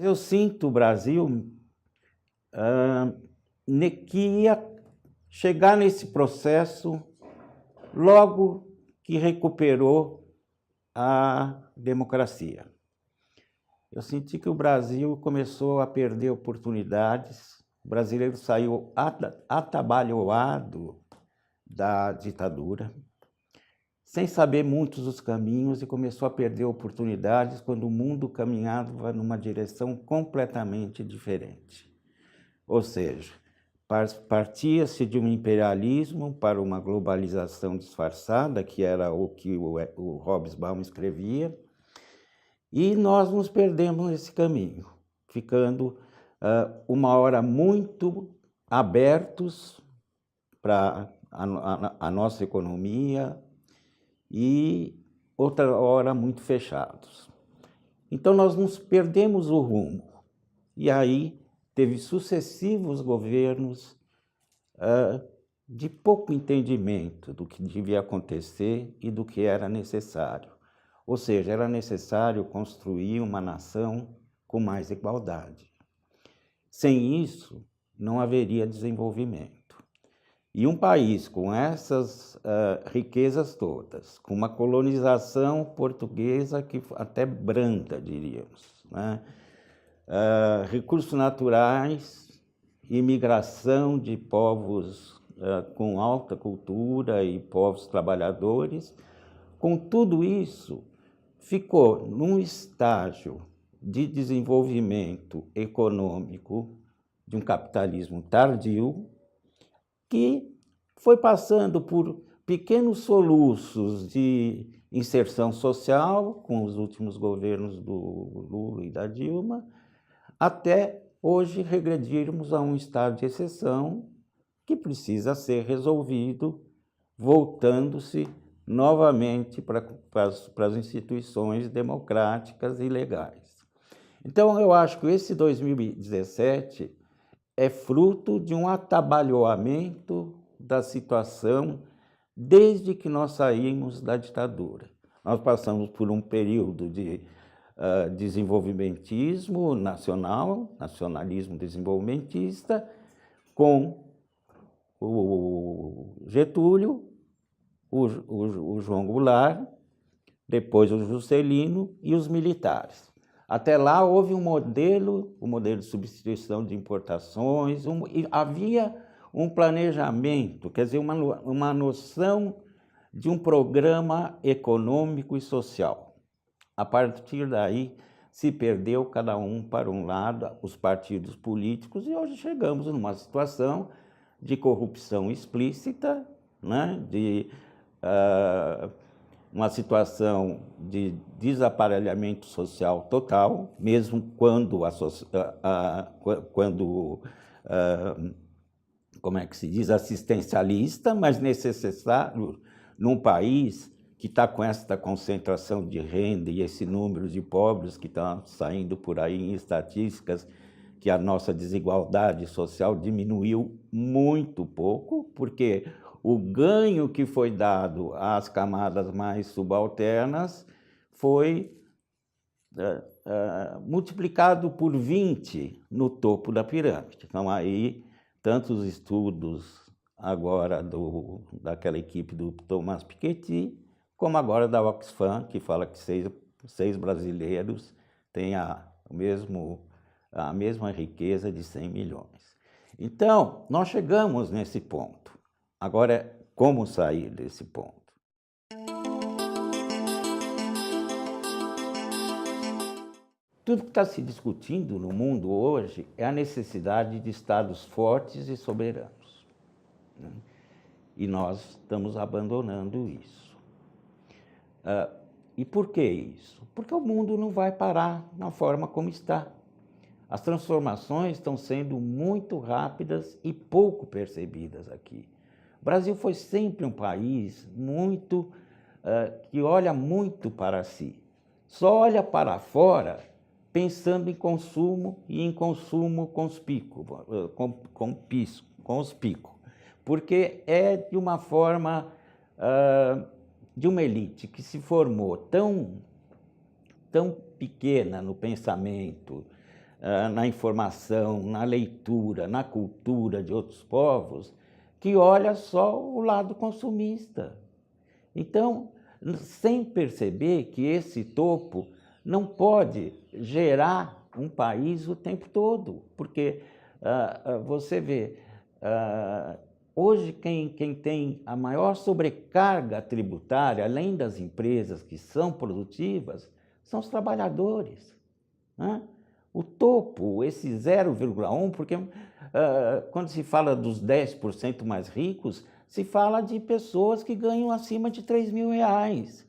Eu sinto o Brasil que ia chegar nesse processo logo que recuperou a democracia. Eu senti que o Brasil começou a perder oportunidades, o brasileiro saiu atabalhoado da ditadura, sem saber muitos dos caminhos, e começou a perder oportunidades quando o mundo caminhava numa direção completamente diferente. Ou seja, partia-se de um imperialismo para uma globalização disfarçada, que era o que o Hobsbawm escrevia, e nós nos perdemos nesse caminho, ficando uma hora muito abertos para a nossa economia e outra hora muito fechados. Então nós nos perdemos o rumo, e aí teve sucessivos governos de pouco entendimento do que devia acontecer e do que era necessário. Ou seja, era necessário construir uma nação com mais igualdade. Sem isso, não haveria desenvolvimento. E um país com essas riquezas todas, com uma colonização portuguesa que até branda, diríamos, né? Recursos naturais, imigração de povos com alta cultura e povos trabalhadores, com tudo isso, ficou num estágio de desenvolvimento econômico de um capitalismo tardio, que foi passando por pequenos soluços de inserção social, com os últimos governos do Lula e da Dilma, até hoje regredirmos a um estado de exceção que precisa ser resolvido, voltando-se novamente para as instituições democráticas e legais. Então, eu acho que esse 2017 é fruto de um atabalhoamento da situação desde que nós saímos da ditadura. Nós passamos por um período de desenvolvimentismo nacional, nacionalismo desenvolvimentista, com o Getúlio, o João Goulart, depois o Juscelino e os militares. Até lá houve um modelo de substituição de importações, e havia um planejamento, quer dizer, uma noção de um programa econômico e social. A partir daí se perdeu cada um para um lado, os partidos políticos, e hoje chegamos numa situação de corrupção explícita, né? De uma situação de desaparelhamento social total, mesmo quando, como é que se diz, assistencialista, mas necessário num país que está com essa concentração de renda e esse número de pobres que estão saindo por aí em estatísticas, que a nossa desigualdade social diminuiu muito pouco, porque o ganho que foi dado às camadas mais subalternas foi multiplicado por 20 no topo da pirâmide. Então, aí, tantos estudos agora daquela equipe do Thomas Piketty, como agora da Oxfam, que fala que seis brasileiros têm a mesma riqueza de 100 milhões. Então, nós chegamos nesse ponto. Agora, como sair desse ponto? Tudo que está se discutindo no mundo hoje é a necessidade de estados fortes e soberanos, né? E nós estamos abandonando isso. E por que isso? Porque o mundo não vai parar na forma como está. As transformações estão sendo muito rápidas e pouco percebidas aqui. O Brasil foi sempre um país que olha muito para si. Só olha para fora pensando em consumo e em consumo conspícuo, porque é de uma forma de uma elite que se formou tão pequena no pensamento, na informação, na leitura, na cultura de outros povos, que olha só o lado consumista. Então, sem perceber que esse topo não pode gerar um país o tempo todo, porque você vê, hoje quem tem a maior sobrecarga tributária, além das empresas que são produtivas, são os trabalhadores, né? O topo, esse 0,1, porque quando se fala dos 10% mais ricos, se fala de pessoas que ganham acima de R$3.000.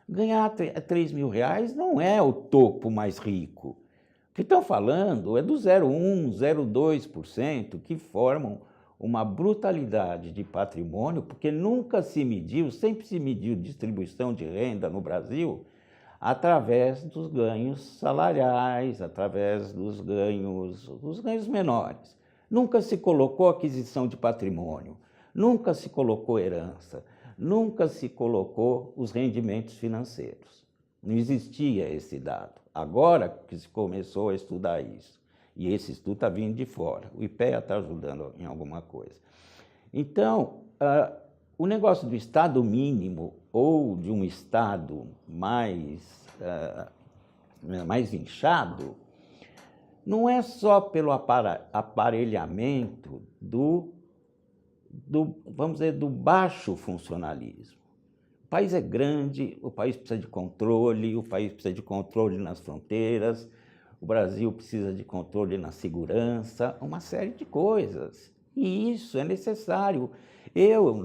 Ganhar R$3.000 não é o topo mais rico. O que estão falando é do 0,1%, 0,2%, que formam uma brutalidade de patrimônio, porque nunca se mediu, sempre se mediu distribuição de renda no Brasil através dos ganhos salariais, através dos ganhos menores. Nunca se colocou aquisição de patrimônio, nunca se colocou herança, nunca se colocou os rendimentos financeiros. Não existia esse dado. Agora que se começou a estudar isso, e esse estudo está vindo de fora, o IPEA está ajudando em alguma coisa. Então, o negócio do Estado mínimo ou de um Estado mais inchado não é só pelo aparelhamento vamos dizer, do baixo funcionalismo. O país é grande, o país precisa de controle, o país precisa de controle nas fronteiras, o Brasil precisa de controle na segurança, uma série de coisas. E isso é necessário. Eu,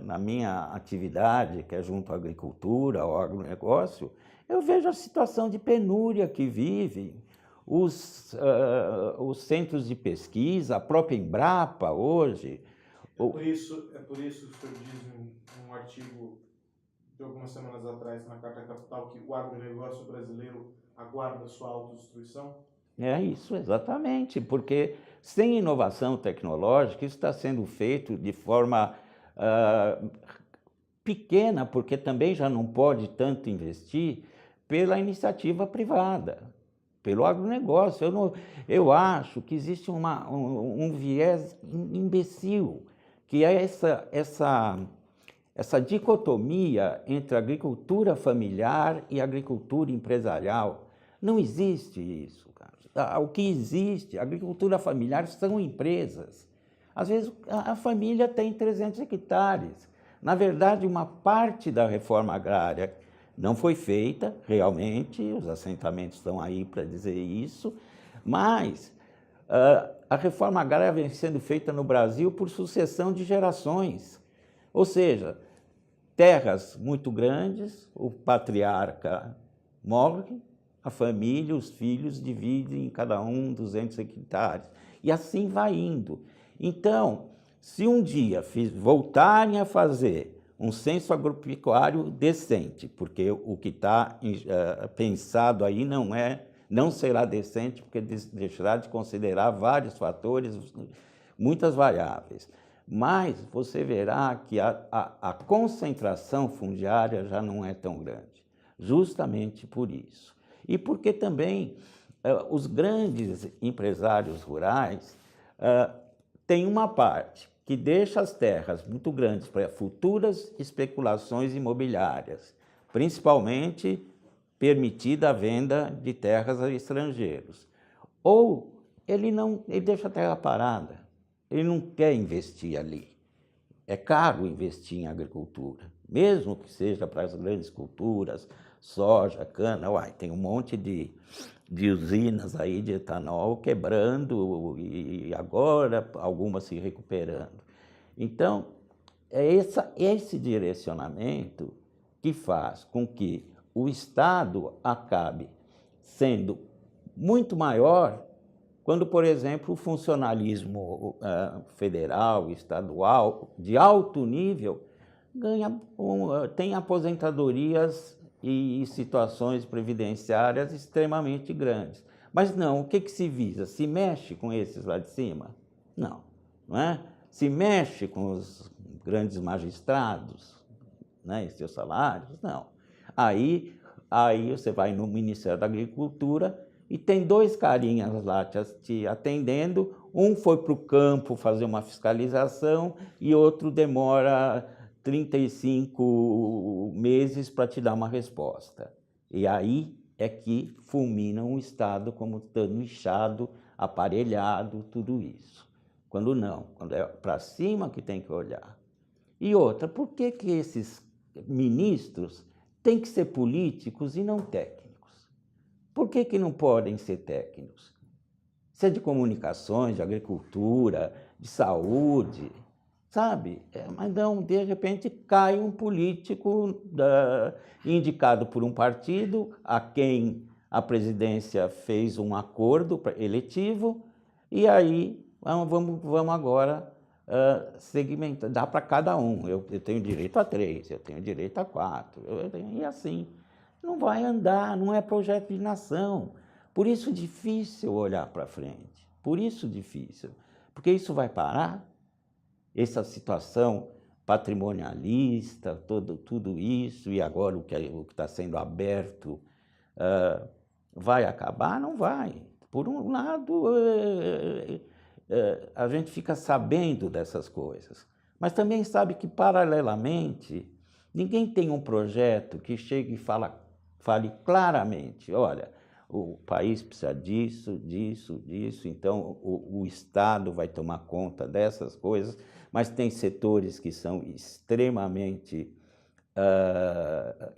na minha atividade, que é junto à agricultura, ao agronegócio, eu vejo a situação de penúria que vivem os centros de pesquisa, a própria Embrapa hoje. É por isso que o senhor diz em um artigo de algumas semanas atrás na Carta Capital que o agronegócio brasileiro aguarda sua autodestruição? É isso, exatamente, porque sem inovação tecnológica, isso está sendo feito de forma pequena, porque também já não pode tanto investir pela iniciativa privada, pelo agronegócio. Eu acho que existe um viés imbecil, que é essa dicotomia entre agricultura familiar e agricultura empresarial. Não existe isso, cara. O que existe, a agricultura familiar são empresas. Às vezes a família tem 300 hectares. Na verdade, uma parte da reforma agrária não foi feita, realmente, os assentamentos estão aí para dizer isso, mas a reforma agrária vem sendo feita no Brasil por sucessão de gerações. Ou seja, terras muito grandes, o patriarca morre, a família, os filhos dividem cada um 200 hectares. E assim vai indo. Então, se um dia voltarem a fazer um censo agropecuário decente, porque o que está pensado aí não será decente, porque deixará de considerar vários fatores, muitas variáveis. Mas você verá que a concentração fundiária já não é tão grande, justamente por isso. E porque também os grandes empresários rurais têm uma parte que deixa as terras muito grandes para futuras especulações imobiliárias, principalmente permitida a venda de terras a estrangeiros. Ou ele deixa a terra parada, ele não quer investir ali. É caro investir em agricultura, mesmo que seja para as grandes culturas, soja, cana, tem um monte de usinas aí de etanol quebrando e agora algumas se recuperando. Então, é esse direcionamento que faz com que o Estado acabe sendo muito maior quando, por exemplo, o funcionalismo federal, estadual, de alto nível, tem aposentadorias e situações previdenciárias extremamente grandes. Mas não, o que se visa? Se mexe com esses lá de cima? Não, não é? Se mexe com os grandes magistrados, né, e seus salários? Não. Aí você vai no Ministério da Agricultura e tem dois carinhas lá te atendendo, um foi para o campo fazer uma fiscalização e outro demora 35 meses para te dar uma resposta. E aí é que fulminam o Estado como estando inchado, aparelhado, tudo isso. Quando não, quando é para cima que tem que olhar. E outra, por que que esses ministros têm que ser políticos e não técnicos? Por que que não podem ser técnicos? Se é de comunicações, de agricultura, de saúde, sabe? Mas não, de repente cai um político indicado por um partido a quem a presidência fez um acordo eletivo e aí vamos agora segmentar, dá para cada um. Eu tenho direito a 3, eu tenho direito a 4, e assim. Não vai andar, não é projeto de nação. Por isso difícil olhar para frente, por isso difícil, porque isso vai parar, essa situação patrimonialista, tudo isso, e agora o que está sendo aberto, vai acabar? Não vai. Por um lado, a gente fica sabendo dessas coisas, mas também sabe que, paralelamente, ninguém tem um projeto que chegue e fale claramente, olha, o país precisa disso, disso, disso, então o Estado vai tomar conta dessas coisas, mas tem setores que são extremamente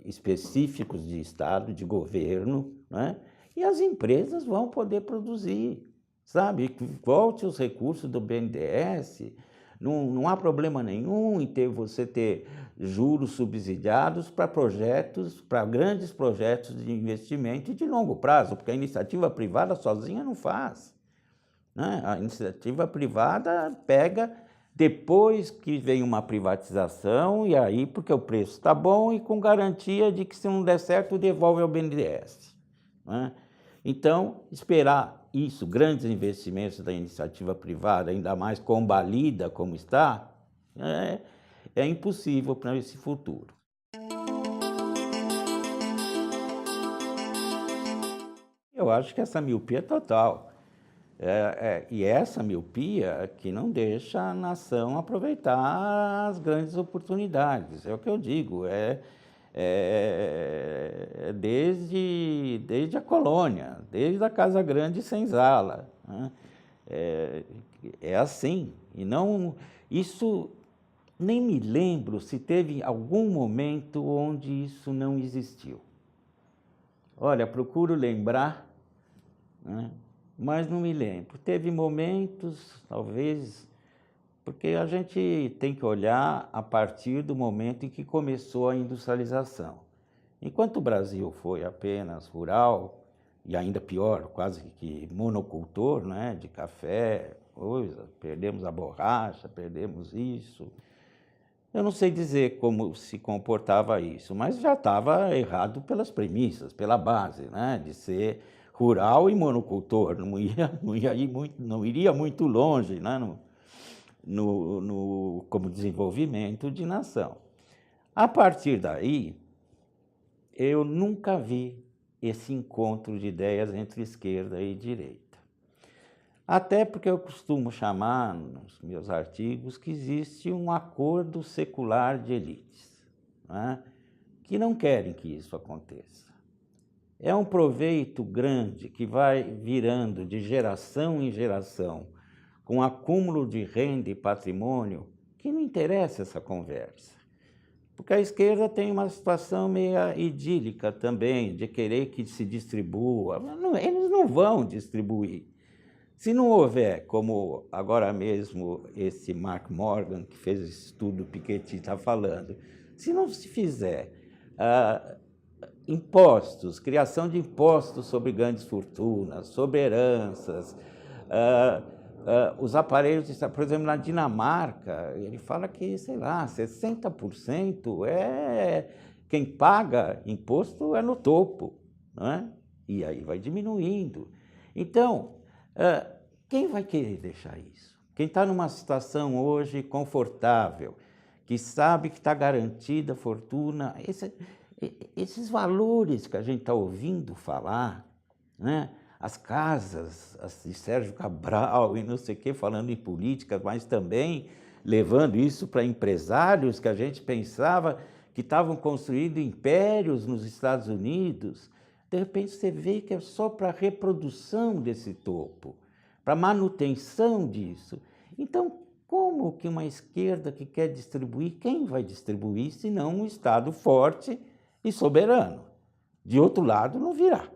específicos de Estado, de governo, né? E as empresas vão poder produzir, sabe? Volte os recursos do BNDES, não há problema nenhum em você ter juros subsidiados para projetos, para grandes projetos de investimento e de longo prazo, porque a iniciativa privada sozinha não faz, né? A iniciativa privada pega depois que vem uma privatização, e aí porque o preço está bom e com garantia de que se não der certo, devolve ao BNDES, né? Então, esperar isso, grandes investimentos da iniciativa privada, ainda mais combalida como está, é impossível para esse futuro. Eu acho que essa miopia é total. E essa miopia que não deixa a nação aproveitar as grandes oportunidades. É o que eu digo, desde a colônia, desde a Casa Grande e Senzala, né? É assim. E não, isso nem me lembro se teve algum momento onde isso não existiu. Olha, procuro lembrar, né? Mas não me lembro. Teve momentos, talvez, porque a gente tem que olhar a partir do momento em que começou a industrialização. Enquanto o Brasil foi apenas rural, e ainda pior, quase que monocultor, né, de café, coisa, perdemos a borracha, perdemos isso. Eu não sei dizer como se comportava isso, mas já estava errado pelas premissas, pela base, né, de ser rural e monocultor, não iria muito longe, né, como desenvolvimento de nação. A partir daí, eu nunca vi esse encontro de ideias entre esquerda e direita. Até porque eu costumo chamar, nos meus artigos, que existe um acordo secular de elites, né, que não querem que isso aconteça. É um proveito grande que vai virando de geração em geração, com acúmulo de renda e patrimônio, que não interessa essa conversa. Porque a esquerda tem uma situação meio idílica também, de querer que se distribua. Eles não vão distribuir. Se não houver, como agora mesmo esse Mark Morgan, que fez esse estudo, o Piketty está falando, se não se fizer impostos, criação de impostos sobre grandes fortunas, sobre heranças, os aparelhos, por exemplo, na Dinamarca, ele fala que, sei lá, 60% quem paga imposto é no topo, não é? E aí vai diminuindo. Então, quem vai querer deixar isso? Quem está numa situação hoje confortável, que sabe que está garantida a fortuna, esses valores que a gente está ouvindo falar, né? as casas de Sérgio Cabral e não sei o quê, falando em política, mas também levando isso para empresários que a gente pensava que estavam construindo impérios nos Estados Unidos. De repente você vê que é só para a reprodução desse topo, para a manutenção disso. Então, como que uma esquerda que quer distribuir, quem vai distribuir, se não um Estado forte e soberano? De outro lado, não virá,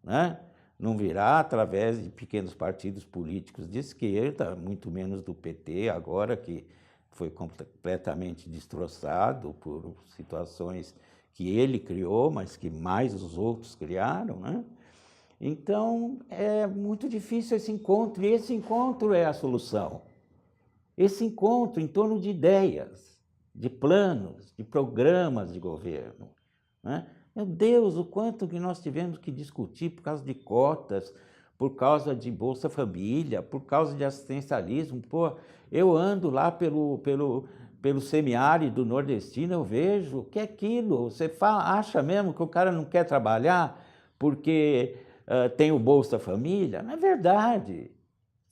né? Não virá através de pequenos partidos políticos de esquerda, muito menos do PT, agora que foi completamente destroçado por situações que ele criou, mas que mais os outros criaram, né? Então, é muito difícil esse encontro, e esse encontro é a solução. Esse encontro em torno de ideias, de planos, de programas de governo, né? Meu Deus, o quanto que nós tivemos que discutir por causa de cotas, por causa de Bolsa Família, por causa de assistencialismo. Pô, eu ando lá pelo semiárido nordestino, eu vejo que é aquilo. Você acha mesmo que o cara não quer trabalhar porque tem o Bolsa Família? Não é verdade.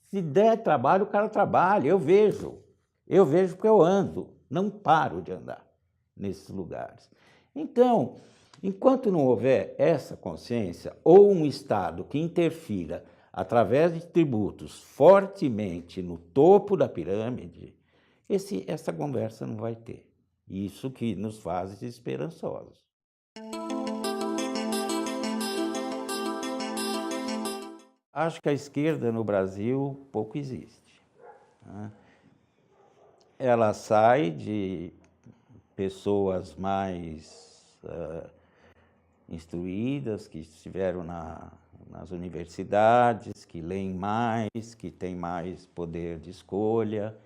Se der trabalho, o cara trabalha. Eu vejo porque eu ando, não paro de andar nesses lugares. Então, enquanto não houver essa consciência, ou um Estado que interfira através de tributos fortemente no topo da pirâmide, essa conversa não vai ter. Isso que nos faz esperançosos. Acho que a esquerda no Brasil pouco existe, né? Ela sai de pessoas mais instruídas, que estiveram nas universidades, que leem mais, que têm mais poder de escolha,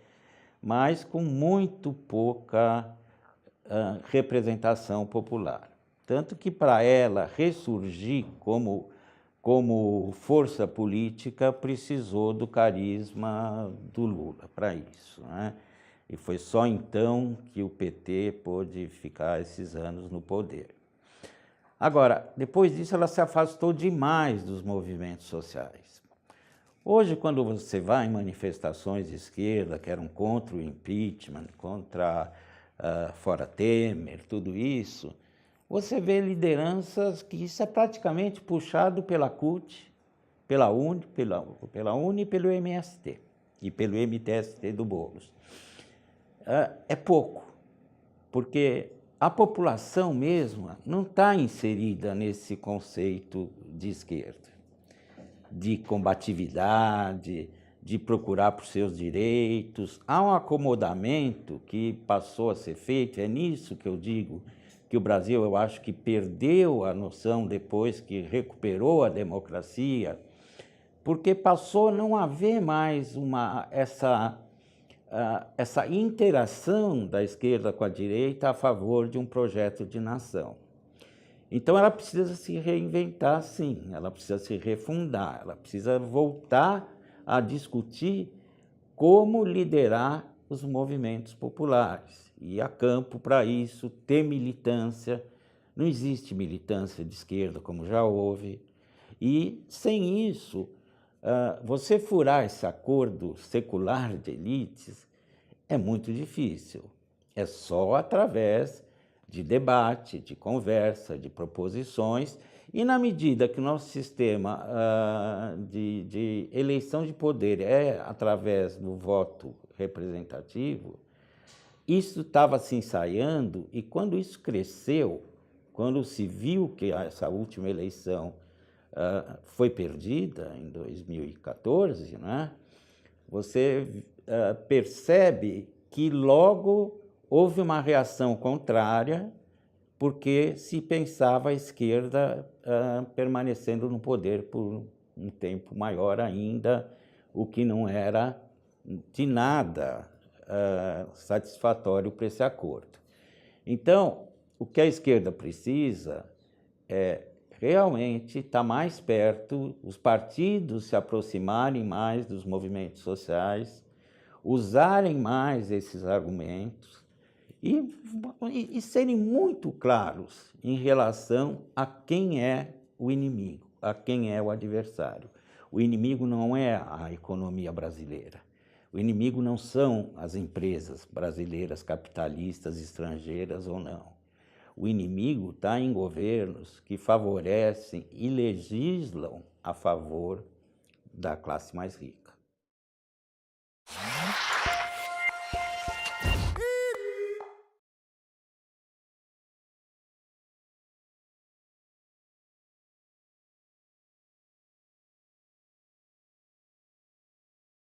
mas com muito pouca representação popular. Tanto que para ela ressurgir como força política, precisou do carisma do Lula para isso, né? E foi só então que o PT pôde ficar esses anos no poder. Agora, depois disso, ela se afastou demais dos movimentos sociais. Hoje, quando você vai em manifestações de esquerda, que eram contra o impeachment, contra fora Temer, tudo isso, você vê lideranças que isso é praticamente puxado pela CUT, pela UNE e pelo MST, e pelo MTST do Boulos. É pouco, porque a população mesma não está inserida nesse conceito de esquerda, de combatividade, de procurar por seus direitos. Há um acomodamento que passou a ser feito, é nisso que eu digo que o Brasil, eu acho que perdeu a noção depois que recuperou a democracia, porque passou a não haver mais essa interação da esquerda com a direita a favor de um projeto de nação. Então, ela precisa se reinventar, sim, ela precisa se refundar, ela precisa voltar a discutir como liderar os movimentos populares. E há campo para isso, ter militância. Não existe militância de esquerda como já houve. E, sem isso, você furar esse acordo secular de elites é muito difícil. É só através de debate, de conversa, de proposições, e na medida que o nosso sistema de eleição de poder é através do voto representativo, isso estava se ensaiando, e quando isso cresceu, quando se viu que essa última eleição foi perdida em 2014, né? Você percebe que logo houve uma reação contrária, porque se pensava a esquerda permanecendo no poder por um tempo maior ainda, o que não era de nada satisfatório para esse acordo. Então, o que a esquerda precisa é realmente estar mais perto, os partidos se aproximarem mais dos movimentos sociais, usarem mais esses argumentos e serem muito claros em relação a quem é o inimigo. a quem é o adversário. O inimigo não é a economia brasileira. O inimigo não são as empresas brasileiras, capitalistas, estrangeiras ou não. O inimigo está em governos que favorecem e legislam a favor da classe mais rica.